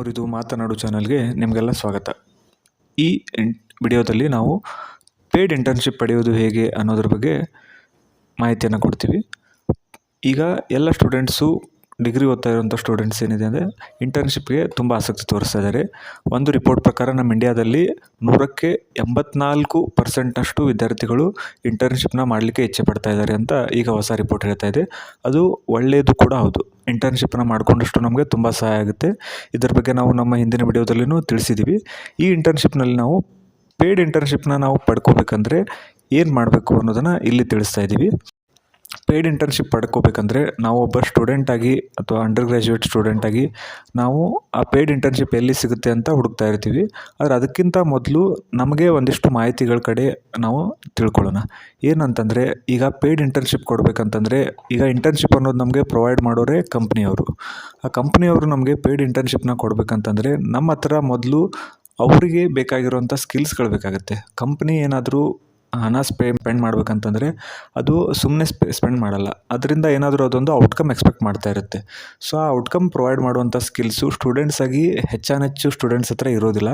ಮುರಿದು ಮಾತನಾಡು ಚಾನಲ್ಗೆ ನಿಮಗೆಲ್ಲ ಸ್ವಾಗತ. ಈ ವಿಡಿಯೋದಲ್ಲಿ ನಾವು ಪೇಯ್ಡ್ ಇಂಟರ್ನ್ಶಿಪ್ ಪಡೆಯೋದು ಹೇಗೆ ಅನ್ನೋದ್ರ ಬಗ್ಗೆ ಮಾಹಿತಿಯನ್ನು ಕೊಡ್ತೀವಿ. ಈಗ ಎಲ್ಲ ಸ್ಟೂಡೆಂಟ್ಸು ಡಿಗ್ರಿ ಓದ್ತಾ ಇರೋಂಥ ಸ್ಟೂಡೆಂಟ್ಸ್ ಏನಿದೆ ಅಂದರೆ ಇಂಟರ್ನ್ಶಿಪ್ಗೆ ತುಂಬ ಆಸಕ್ತಿ ತೋರಿಸ್ತಾ ಇದ್ದಾರೆ. ಒಂದು ರಿಪೋರ್ಟ್ ಪ್ರಕಾರ ನಮ್ಮ ಇಂಡಿಯಾದಲ್ಲಿ 100ಕ್ಕೆ 84% ವಿದ್ಯಾರ್ಥಿಗಳು ಇಂಟರ್ನ್ಶಿಪ್ನ ಮಾಡಲಿಕ್ಕೆ ಇಚ್ಛೆ ಪಡ್ತಾ ಇದ್ದಾರೆ ಅಂತ ಈಗ ಹೊಸ ರಿಪೋರ್ಟ್ ಹೇಳ್ತಾ ಇದೆ. ಅದು ಒಳ್ಳೆಯದು ಕೂಡ ಹೌದು. ಇಂಟರ್ನ್ಶಿಪ್ನ ಮಾಡಿಕೊಂಡಷ್ಟು ನಮಗೆ ತುಂಬ ಸಹಾಯ ಆಗುತ್ತೆ. ಇದರ ಬಗ್ಗೆ ನಾವು ನಮ್ಮ ಹಿಂದಿನ ವಿಡಿಯೋದಲ್ಲಿನೂ ತಿಳಿಸಿದ್ದೀವಿ. ಈ ಇಂಟರ್ನ್ಶಿಪ್ನಲ್ಲಿ ನಾವು ಪೇಯ್ಡ್ ಇಂಟರ್ನ್ಶಿಪ್ನ ನಾವು ಪಡ್ಕೋಬೇಕಂದ್ರೆ ಏನು ಮಾಡಬೇಕು ಅನ್ನೋದನ್ನು ಇಲ್ಲಿ ತಿಳಿಸ್ತಾ ಇದ್ದೀವಿ. ಪೇಯ್ಡ್ ಇಂಟರ್ನ್ಶಿಪ್ ಪಡ್ಕೋಬೇಕಂದ್ರೆ ನಾವು ಒಬ್ಬ ಸ್ಟೂಡೆಂಟಾಗಿ ಅಥವಾ ಅಂಡರ್ ಗ್ರ್ಯಾಜುಯೇಟ್ ಸ್ಟೂಡೆಂಟಾಗಿ ನಾವು ಆ ಪೇಯ್ಡ್ ಇಂಟರ್ನ್ಶಿಪ್ ಎಲ್ಲಿ ಸಿಗುತ್ತೆ ಅಂತ ಹುಡುಕ್ತಾ ಇರ್ತೀವಿ. ಆದರೆ ಅದಕ್ಕಿಂತ ಮೊದಲು ನಮಗೆ ಒಂದಿಷ್ಟು ಮಾಹಿತಿಗಳ ಕಡೆ ನಾವು ತಿಳ್ಕೊಳ್ಳೋಣ. ಏನಂತಂದರೆ ಈಗ ಪೇಯ್ಡ್ ಇಂಟರ್ನ್ಶಿಪ್ ಕೊಡಬೇಕಂತಂದರೆ ಈಗ ಇಂಟರ್ನ್ಶಿಪ್ ಅನ್ನೋದು ನಮಗೆ ಪ್ರೊವೈಡ್ ಮಾಡೋರೇ ಕಂಪ್ನಿಯವರು. ಆ ಕಂಪ್ನಿಯವರು ನಮಗೆ ಪೇಯ್ಡ್ ಇಂಟರ್ನ್ಶಿಪ್ನ ಕೊಡಬೇಕಂತಂದರೆ ನಮ್ಮ ಹತ್ರ ಮೊದಲು ಅವರಿಗೆ ಬೇಕಾಗಿರುವಂಥ ಸ್ಕಿಲ್ಸ್ಗಳು ಬೇಕಾಗುತ್ತೆ. ಕಂಪ್ನಿ ಏನಾದರೂ ಹಣ ಸ್ಪೆಂಡ್ ಮಾಡ್ಬೇಕಂತಂದರೆ ಅದು ಸುಮ್ಮನೆ ಸ್ಪೆಂಡ್ ಮಾಡಲ್ಲ. ಅದರಿಂದ ಏನಾದರೂ ಅದೊಂದು ಔಟ್ಕಮ್ ಎಕ್ಸ್ಪೆಕ್ಟ್ ಮಾಡ್ತಾ ಇರುತ್ತೆ. ಸೊ ಆ ಔಟ್ಕಮ್ ಪ್ರೊವೈಡ್ ಮಾಡುವಂಥ ಸ್ಕಿಲ್ಸು ಸ್ಟೂಡೆಂಟ್ಸಾಗಿ ಹೆಚ್ಚಾನೆಚ್ಚು ಸ್ಟೂಡೆಂಟ್ಸ್ ಹತ್ರ ಇರೋದಿಲ್ಲ.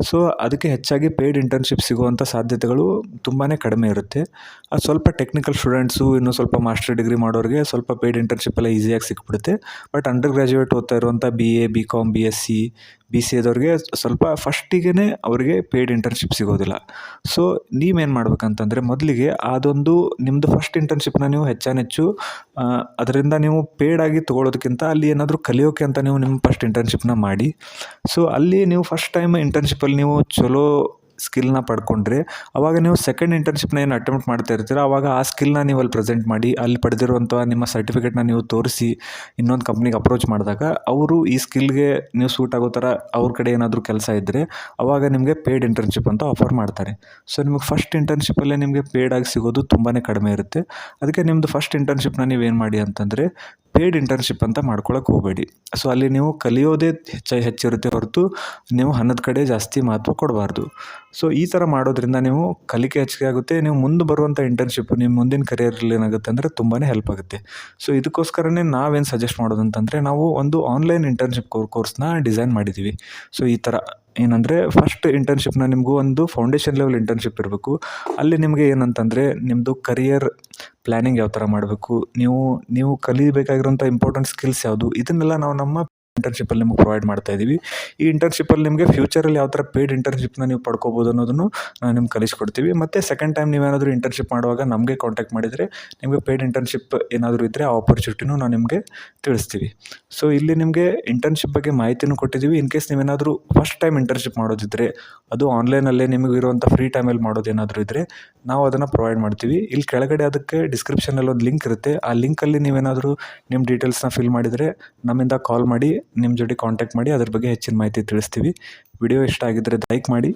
ಸೊ ಅದಕ್ಕೆ ಹೆಚ್ಚಾಗಿ ಪೇಯ್ಡ್ ಇಂಟರ್ನ್ಶಿಪ್ ಸಿಗುವಂಥ ಸಾಧ್ಯತೆಗಳು ತುಂಬಾ ಕಡಿಮೆ ಇರುತ್ತೆ. ಅದು ಸ್ವಲ್ಪ ಟೆಕ್ನಿಕಲ್ ಸ್ಟೂಡೆಂಟ್ಸು ಇನ್ನೂ ಸ್ವಲ್ಪ ಮಾಸ್ಟರ್ ಡಿಗ್ರಿ ಮಾಡೋರಿಗೆ ಸ್ವಲ್ಪ ಪೇಯ್ಡ್ ಇಂಟರ್ನ್ಶಿಪ್ ಎಲ್ಲ ಈಸಿಯಾಗಿ ಸಿಕ್ಬಿಡುತ್ತೆ. ಬಟ್ ಅಂಡರ್ ಗ್ರ್ಯಾಜುಯೇಟ್ ಓದ್ತಾ ಇರುವಂಥ BA BCom BSc BCAದವ್ರಿಗೆ ಸ್ವಲ್ಪ ಫಸ್ಟಿಗೆ ಅವರಿಗೆ ಪೇಯ್ಡ್ ಇಂಟರ್ನ್ಶಿಪ್ ಸಿಗೋದಿಲ್ಲ. ಸೊ ನೀವೇನು ಮಾಡ್ಬೇಕಂತಂದರೆ ಮೊದಲಿಗೆ ಅದೊಂದು ನಿಮ್ಮದು ಫಸ್ಟ್ ಇಂಟರ್ನ್ಶಿಪ್ನ ನೀವು ಹೆಚ್ಚಾನೆಚ್ಚು ಅದರಿಂದ ನೀವು ಪೇಯ್ಡಾಗಿ ತೊಗೊಳೋದಕ್ಕಿಂತ ಅಲ್ಲಿ ಏನಾದರೂ ಕಲಿಯೋಕೆ ಅಂತ ನೀವು ನಿಮ್ಮ ಫಸ್ಟ್ ಇಂಟರ್ನ್ಶಿಪ್ನ ಮಾಡಿ. ಸೊ ಅಲ್ಲಿ ನೀವು ಫಸ್ಟ್ ಟೈಮ್ ಇಂಟರ್ನ್ಶಿಪ್ಪಲ್ಲಿ ನೀವು ಚಲೋ ಸ್ಕಿಲ್ನ ಪಡ್ಕೊಂಡ್ರೆ ಆವಾಗ ನೀವು ಸೆಕೆಂಡ್ ಇಂಟರ್ನ್ಶಿಪ್ನ ಏನು ಅಟೆಂಪ್ಟ್ ಮಾಡ್ತಾ ಇರ್ತೀರ ಆವಾಗ ಆ ಸ್ಕಿಲ್ನ ನೀವು ಅಲ್ಲಿ ಪ್ರೆಸೆಂಟ್ ಮಾಡಿ ಅಲ್ಲಿ ಪಡೆದಿರುವಂಥ ನಿಮ್ಮ ಸರ್ಟಿಫಿಕೇಟ್ನ ನೀವು ತೋರಿಸಿ ಇನ್ನೊಂದು ಕಂಪ್ನಿಗೆ ಅಪ್ರೋಚ್ ಮಾಡಿದಾಗ ಅವರು ಈ ಸ್ಕಿಲ್ಗೆ ನೀವು ಸೂಟ್ ಆಗೋ ಥರ ಅವ್ರ ಕಡೆ ಏನಾದರೂ ಕೆಲಸ ಇದ್ದರೆ ಆವಾಗ ನಿಮಗೆ ಪೇಯ್ಡ್ ಇಂಟರ್ನ್ಶಿಪ್ ಅಂತ ಆಫರ್ ಮಾಡ್ತಾರೆ. ಸೊ ನಿಮಗೆ ಫಸ್ಟ್ ಇಂಟರ್ನ್ಶಿಪ್ಪಲ್ಲೇ ನಿಮಗೆ ಪೇಯ್ಡಾಗಿ ಸಿಗೋದು ತುಂಬಾ ಕಡಿಮೆ ಇರುತ್ತೆ. ಅದಕ್ಕೆ ನಿಮ್ಮದು ಫಸ್ಟ್ ಇಂಟರ್ನ್ಶಿಪ್ನ ನೀವೇನು ಮಾಡಿ ಅಂತಂದರೆ ಪೇಯ್ಡ್ ಇಂಟರ್ನ್ಶಿಪ್ ಅಂತ ಮಾಡ್ಕೊಳಕ್ಕೆ ಹೋಗಬೇಡಿ. ಸೊ ಅಲ್ಲಿ ನೀವು ಕಲಿಯೋದೇ ಹೆಚ್ಚಿರುತ್ತೆ ಹೊರತು ನೀವು ಹಣದ ಕಡೆ ಜಾಸ್ತಿ ಮಹತ್ವ ಕೊಡಬಾರ್ದು. ಸೊ ಈ ಥರ ಮಾಡೋದ್ರಿಂದ ನೀವು ಕಲಿಕೆ ಹೆಚ್ಚಿಗೆ ಆಗುತ್ತೆ. ನೀವು ಮುಂದೆ ಬರುವಂಥ ಇಂಟರ್ನ್ಶಿಪ್ ನಿಮ್ಮ ಮುಂದಿನ ಕರಿಯರಲ್ಲಿ ಏನಾಗುತ್ತೆ ಅಂದರೆ ತುಂಬಾ ಹೆಲ್ಪ್ ಆಗುತ್ತೆ. ಸೊ ಇದಕ್ಕೋಸ್ಕರನೇ ನಾವೇನು ಸಜೆಸ್ಟ್ ಮಾಡೋದು ಅಂತಂದರೆ ನಾವು ಒಂದು ಆನ್ಲೈನ್ ಇಂಟರ್ನ್ಶಿಪ್ ಕೋರ್ಸ್ನ ಡಿಸೈನ್ ಮಾಡಿದ್ದೀವಿ. ಸೊ ಈ ಥರ ಏನಂದರೆ ಫಸ್ಟ್ ಇಂಟರ್ನ್ಶಿಪ್ನ ನಿಮಗೂ ಒಂದು ಫೌಂಡೇಶನ್ ಲೆವೆಲ್ ಇಂಟರ್ನ್ಶಿಪ್ ಇರಬೇಕು. ಅಲ್ಲಿ ನಿಮಗೆ ಏನಂತಂದರೆ ನಿಮ್ಮದು ಕರಿಯರ್ ಪ್ಲ್ಯಾನಿಂಗ್ ಯಾವ ಥರ ಮಾಡಬೇಕು, ನೀವು ಕಲಿಬೇಕಾಗಿರೋಂಥ ಇಂಪಾರ್ಟೆಂಟ್ ಸ್ಕಿಲ್ಸ್ ಯಾವುದು, ಇದನ್ನೆಲ್ಲ ನಾವು ನಮ್ಮ ಇಂಟರ್ನ್ಶಿಪ್ಪಲ್ಲಿ ನಿಮಗೆ ಪ್ರೊವೈಡ್ ಮಾಡ್ತಾ ಇದ್ದೀವಿ. ಈ ಇಂಟರ್ನ್ಶಿಪ್ಪಲ್ಲಿ ನಿಮಗೆ ಫ್ಯೂಚರಲ್ಲಿ ಯಾವ ಥರ ಪೇಯ್ಡ್ ಇಂಟರ್ನ್ಶಿಪ್ನ ನೀವು ಪಡ್ಕೋಬೋದು ಅನ್ನೋದನ್ನು ನಾವು ನಿಮ್ಗೆ ಕಲಿಸ್ಕೊಡ್ತೀವಿ. ಮತ್ತು ಸೆಕೆಂಡ್ ಟೈಮ್ ನೀವೇನಾದರೂ ಇಂಟರ್ನ್ಶಿಪ್ ಮಾಡುವಾಗ ನಮಗೆ ಕಾಂಟ್ಯಾಕ್ಟ್ ಮಾಡಿದರೆ ನಿಮಗೆ ಪೇಯ್ಡ್ ಇಂಟರ್ನ್ಶಿಪ್ ಏನಾದರೂ ಇದ್ದರೆ ಆ ಆಪರ್ಚುನಿಟಿನೂ ನಾವು ನಿಮಗೆ ತಿಳಿಸ್ತೀವಿ. ಸೊ ಇಲ್ಲಿ ನಿಮಗೆ ಇಂಟರ್ನ್ಶಿಪ್ ಬಗ್ಗೆ ಮಾಹಿತಿನೂ ಕೊಟ್ಟಿದ್ದೀವಿ. ಇನ್ ಕೇಸ್ ನೀವೇನಾದರೂ ಫಸ್ಟ್ ಟೈಮ್ ಇಂಟರ್ನ್ಶಿಪ್ ಮಾಡೋದಿದ್ದರೆ ಅದು ಆನ್ಲೈನಲ್ಲೇ ನಿಮಗೆ ಇರುವಂಥ ಫ್ರೀ ಟೈಮಲ್ಲಿ ಮಾಡೋದೇನಾದರೂ ಇದ್ದರೆ ನಾವು ಅದನ್ನು ಪ್ರೊವೈಡ್ ಮಾಡ್ತೀವಿ. ಇಲ್ಲಿ ಕೆಳಗಡೆ ಅದಕ್ಕೆ ಡಿಸ್ಕ್ರಿಪ್ಷನಲ್ಲಿ ಒಂದು ಲಿಂಕ್ ಇರುತ್ತೆ. ಆ ಲಿಂಕಲ್ಲಿ ನೀವೇನಾದರೂ ನಿಮ್ಮ ಡೀಟೇಲ್ಸ್ನ ಫಿಲ್ ಮಾಡಿದರೆ ನಮ್ಮಿಂದ ಕಾಲ್ ಮಾಡಿ ನಿಮ್ಮ ಜೊತೆ ಕಾಂಟ್ಯಾಕ್ಟ್ ಮಾಡಿ ಅದ್ರ ಬಗ್ಗೆ ಹೆಚ್ಚಿನ ಮಾಹಿತಿ ತಿಳಿಸ್ತೀವಿ. ವಿಡಿಯೋ ಇಷ್ಟ ಆಗಿದ್ದರೆ ಲೈಕ್ ಮಾಡಿ.